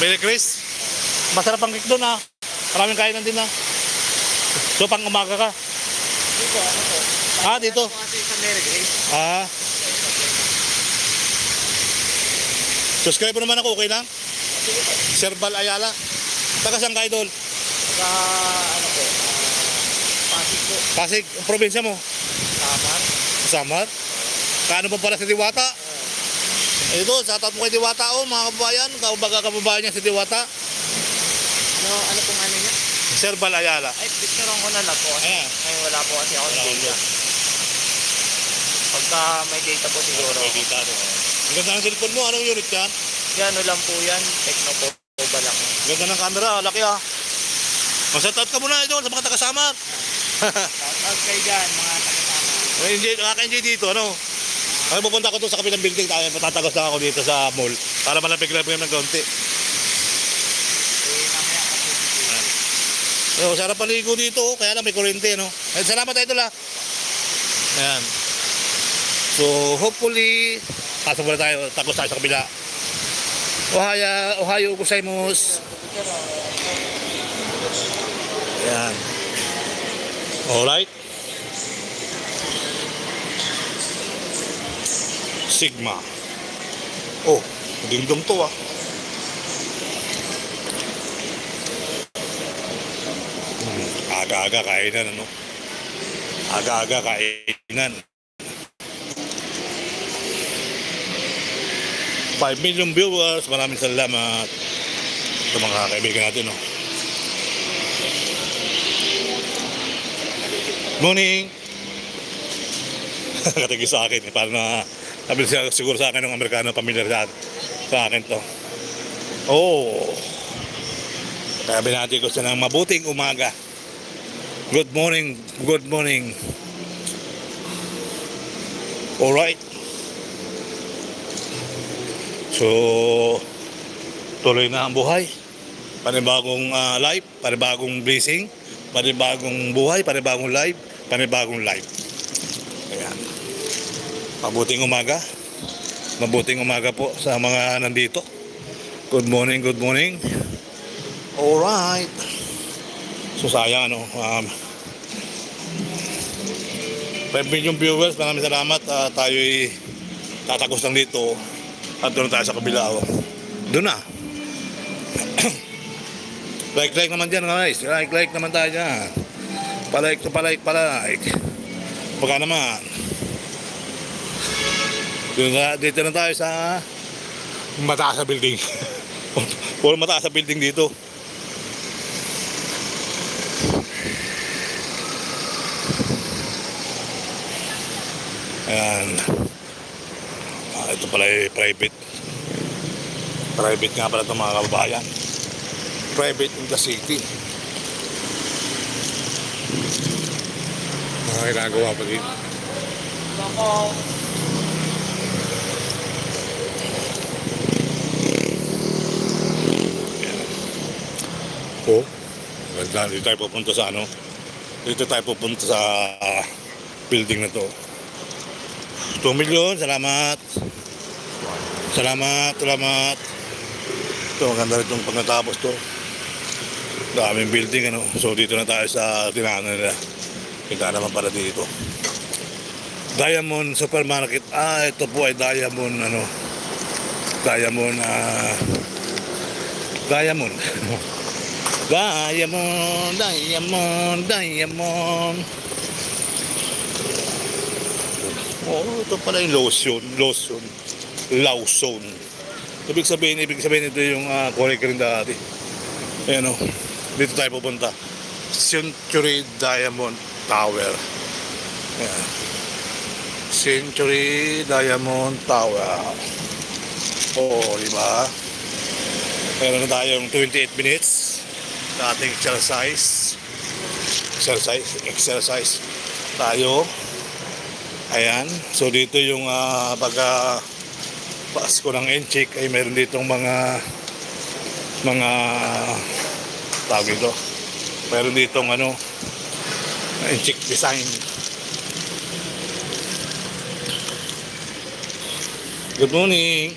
Merry Chris. Masarap ang cake doon ha. Maraming kainan din ha. So pang umaga ka? Dito, ano po? Dito. Kasi sa Merry Grace. Subscribe mo naman ako, okay lang? Sir Bal Ayala. Taga saan ka, idol? Sa ano po? Pasig po. Pasig, ang probinsya mo? Samar. Samar? Kaano pa pala si Diwata? Ito, shoutout mo kay Diwata mga kababayan. Kababayan niya si Diwata. Ano pong ano niya? Sir Bal Ayala. Ay, picturean ko na lang po. Kasi ngayon wala po kasi ako ng data. Pagka may data po siguro. May data, no? Ang ganda ng cellphone mo, anong unit yan? Yan, ano lang po yan. Techno po. Balak. Ganda ng camera, laki ah. Mag-shoutout ka muna ito sa mga taga-Samar. Shoutout kayo dyan, mga taga-Samar. Kaka-enjoy dito, ano? Ay, pupunta ko doon sa kabilang building. Matatagos lang ako dito sa mall. Para malapig-lapig ng kaunti. So, sarap paligo dito. Kaya lang may kuryente, no? Salamat tayo doon, ayan. So, hopefully, pasok muna tayo. Tagos tayo sa kabila. Ohayo gozaimasu. Ayan. Alright. Sigma. Oh, dingdong to ah. Aga-aga kainan, ano? Aga-aga kainan. 5 million viewers, maraming salamat sa mga kaibigan natin, no? Morning! Katigi sa akin, parang na sabi siguro sa akin ng Amerikano, pamilyar sa akin to. Oh! Kaya binati ko siya ng mabuting umaga. Good morning, good morning. Alright. So, tuloy na ang buhay. Panibagong life, panibagong blessing, panibagong buhay, panibagong life, panibagong life. Ayan. Mabuting umaga. Mabuting umaga po sa mga nandito. Good morning, good morning. Alright. So, sayang, ano, 5 million viewers, maraming salamat. Tayo'y tatagos lang dito. At doon tayo sa kabila. Doon na. Like naman dyan, guys. Like naman tayo dyan. Palike. Baka naman. Dito na tayo sa mataas sa building. Puro mataas sa building dito. Ayan. Ito pala ay private. Private nga pala itong mga kababayan. Private in the city. Mga ginagawa pa dito. Oh, ganda. Dito tayo pupunta sa ano. Dito tayo pupunta sa building na to. 2 million, salamat. Salamat. Ito, maganda rin itong pagkatapos to. Daming building, ano. So, dito na tayo sa tinahan nila. Kita naman pala dito. Diamond Supermarket. Ito po ay Diamond, ano. Diamond. Oh, ito pala yung Lawson. Ibig sabihin ito yung correct rin dati. Ayan o, dito tayo pupunta. Century Diamond Tower. Ayan. Century Diamond Tower. Oo, diba? Meron na tayong 28 minutes sa ating exercise tayo. Ayan, so dito yung Pasko ng Enchik ay meron ditong mga tawag ito. Meron ditong ano, Enchik design. Good morning.